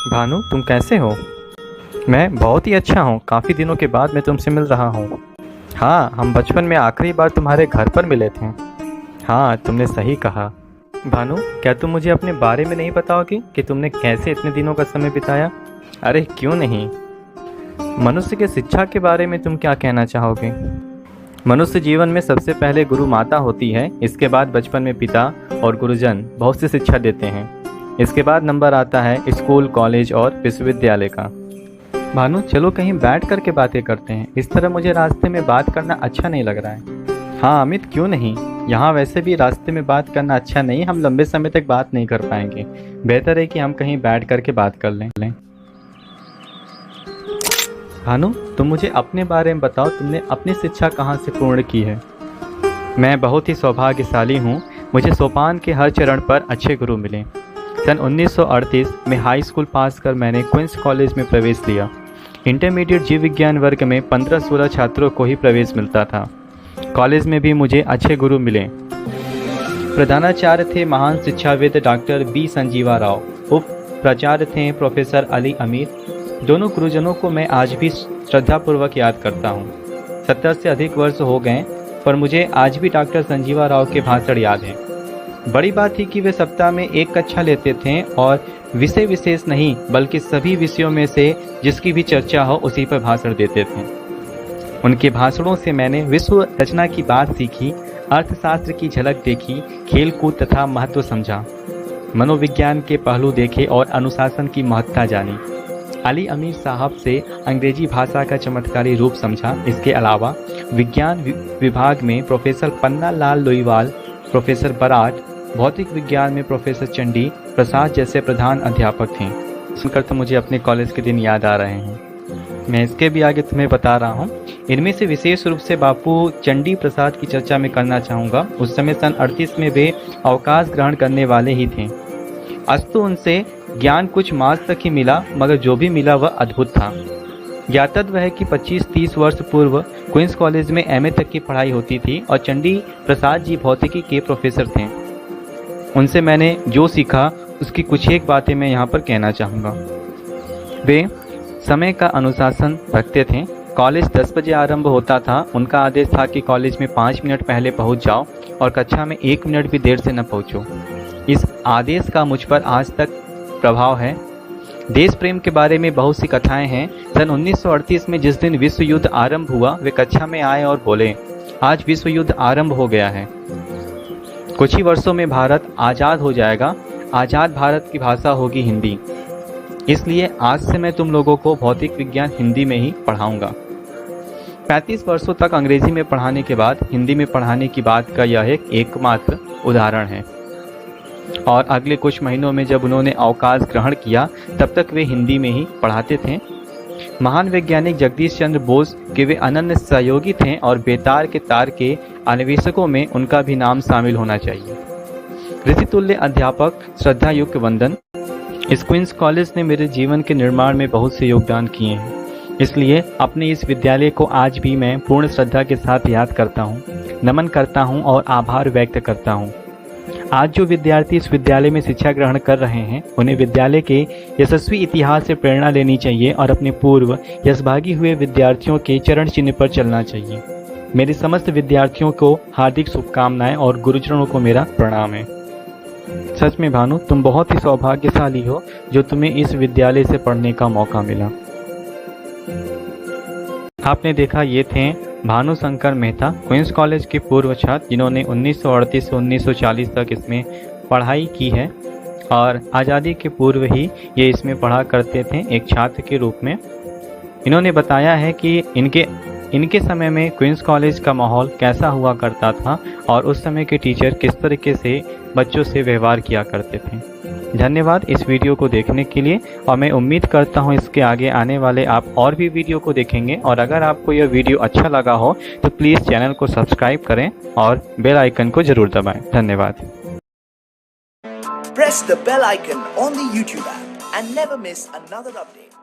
भानु, तुम कैसे हो? मैं बहुत ही अच्छा हूँ। काफ़ी दिनों के बाद मैं तुमसे मिल रहा हूँ। हाँ, हम बचपन में आखिरी बार तुम्हारे घर पर मिले थे। हाँ, तुमने सही कहा। भानु, क्या तुम मुझे अपने बारे में नहीं बताओगी कि तुमने कैसे इतने दिनों का समय बिताया? अरे क्यों नहीं। मनुष्य के शिक्षा के बारे में तुम क्या कहना चाहोगे? मनुष्य जीवन में सबसे पहले गुरु माता होती है। इसके बाद बचपन में पिता और गुरुजन बहुत सी शिक्षा देते हैं। इसके बाद नंबर आता है स्कूल, कॉलेज और विश्वविद्यालय का। भानु, चलो कहीं बैठ कर के बातें करते हैं। इस तरह मुझे रास्ते में बात करना अच्छा नहीं लग रहा है। हाँ अमित, क्यों नहीं। यहाँ वैसे भी रास्ते में बात करना अच्छा नहीं, हम लंबे समय तक बात नहीं कर पाएंगे। बेहतर है कि हम कहीं बैठ कर के बात कर लें। भानु, तुम मुझे अपने बारे में बताओ, तुमने अपनी शिक्षा कहाँ से पूर्ण की है? मैं बहुत ही सौभाग्यशाली हूँ। मुझे सोपान के हर चरण पर अच्छे गुरु मिले। सन 1938 में हाई स्कूल पास कर मैंने क्वींस कॉलेज में प्रवेश लिया। इंटरमीडिएट जीव विज्ञान वर्ग में 15-16 छात्रों को ही प्रवेश मिलता था। कॉलेज में भी मुझे अच्छे गुरु मिले। प्रधानाचार्य थे महान शिक्षाविद डॉक्टर बी संजीवा राव। उप प्राचार्य थे प्रोफेसर अली अमीर। दोनों गुरुजनों को मैं आज भी श्रद्धापूर्वक याद करता हूँ। 70 से अधिक वर्ष हो गए, पर मुझे आज भी डॉक्टर संजीवा राव के भाषण याद हैं। बड़ी बात थी कि वे सप्ताह में एक कक्षा लेते थे और विषय विशेष नहीं बल्कि सभी विषयों में से जिसकी भी चर्चा हो उसी पर भाषण देते थे। उनके भाषणों से मैंने विश्व रचना की बात सीखी, अर्थशास्त्र की झलक देखी, खेल कूद तथा महत्व समझा, मनोविज्ञान के पहलू देखे और अनुशासन की महत्ता जानी। अली अमीर साहब से अंग्रेजी भाषा का चमत्कारी रूप समझा। इसके अलावा विज्ञान विभाग में प्रोफेसर पन्ना लाल लोईवाल, प्रोफेसर बराट, भौतिक विज्ञान में प्रोफेसर चंडी प्रसाद जैसे प्रधान अध्यापक थे। सुनकर तो मुझे अपने कॉलेज के दिन याद आ रहे हैं। मैं इसके भी आगे तुम्हें बता रहा हूँ। इनमें से विशेष रूप से बापू चंडी प्रसाद की चर्चा में करना चाहूँगा। उस समय सन 38 में वे अवकाश ग्रहण करने वाले ही थे। अस्तु उनसे ज्ञान कुछ मास तक ही मिला, मगर जो भी मिला वह अद्भुत था। ज्ञातव्य है कि 25-30 वर्ष पूर्व क्वींस कॉलेज में एमए तक की पढ़ाई होती थी और चंडी प्रसाद जी भौतिकी के प्रोफेसर थे। उनसे मैंने जो सीखा उसकी कुछ एक बातें मैं यहाँ पर कहना चाहूँगा। वे समय का अनुशासन रखते थे। कॉलेज 10 बजे आरंभ होता था। उनका आदेश था कि कॉलेज में 5 मिनट पहले पहुँच जाओ और कक्षा में 1 मिनट भी देर से न पहुँचो। इस आदेश का मुझ पर आज तक प्रभाव है। देश प्रेम के बारे में बहुत सी कथाएं हैं। सन 1938 में जिस दिन विश्व युद्ध आरंभ हुआ, वे कक्षा में आए और बोले, आज विश्व युद्ध आरंभ हो गया है। कुछ ही वर्षों में भारत आज़ाद हो जाएगा। आज़ाद भारत की भाषा होगी हिंदी। इसलिए आज से मैं तुम लोगों को भौतिक विज्ञान हिंदी में ही पढ़ाऊंगा। 35 वर्षों तक अंग्रेजी में पढ़ाने के बाद हिंदी में पढ़ाने की बात का यह एक एकमात्र उदाहरण है। और अगले कुछ महीनों में जब उन्होंने अवकाश ग्रहण किया, तब तक वे हिंदी में ही पढ़ाते थे। महान वैज्ञानिक जगदीश चंद्र बोस के वे अनन्य सहयोगी थे और बेतार के तार के अन्वेषकों में उनका भी नाम शामिल होना चाहिए। ऋषितुल्य अध्यापक, श्रद्धायुक्त वंदन। इस क्वींस कॉलेज ने मेरे जीवन के निर्माण में बहुत से योगदान किए हैं। इसलिए अपने इस विद्यालय को आज भी मैं पूर्ण श्रद्धा के साथ याद करता हूँ, नमन करता हूँ और आभार व्यक्त करता हूँ। आज जो विद्यार्थी इस विद्यालय में शिक्षा ग्रहण कर रहे हैं, उन्हें विद्यालय के यशस्वी इतिहास से प्रेरणा लेनी चाहिए और अपने पूर्व यशभागी हुए विद्यार्थियों के चरण चिन्ह पर चलना चाहिए। मेरे समस्त विद्यार्थियों को हार्दिक शुभकामनाएं और गुरुजनों को मेरा प्रणाम है। सच में भानु, तुम बहुत ही सौभाग्यशाली हो जो तुम्हें इस विद्यालय से पढ़ने का मौका मिला। आपने देखा, ये थे भानु शंकर मेहता, क्वींस कॉलेज के पूर्व छात्र, जिन्होंने 1938 से 1940 तक इसमें पढ़ाई की है और आज़ादी के पूर्व ही ये इसमें पढ़ा करते थे एक छात्र के रूप में। इन्होंने बताया है कि इनके समय में क्वींस कॉलेज का माहौल कैसा हुआ करता था और उस समय के टीचर किस तरीके से बच्चों से व्यवहार किया करते थे। धन्यवाद इस वीडियो को देखने के लिए और मैं उम्मीद करता हूँ इसके आगे आने वाले आप और भी वीडियो को देखेंगे। और अगर आपको यह वीडियो अच्छा लगा हो तो प्लीज़ चैनल को सब्सक्राइब करें और बेल आइकन को जरूर दबाएं। धन्यवाद। Press the bell icon on the YouTube app and never miss another update.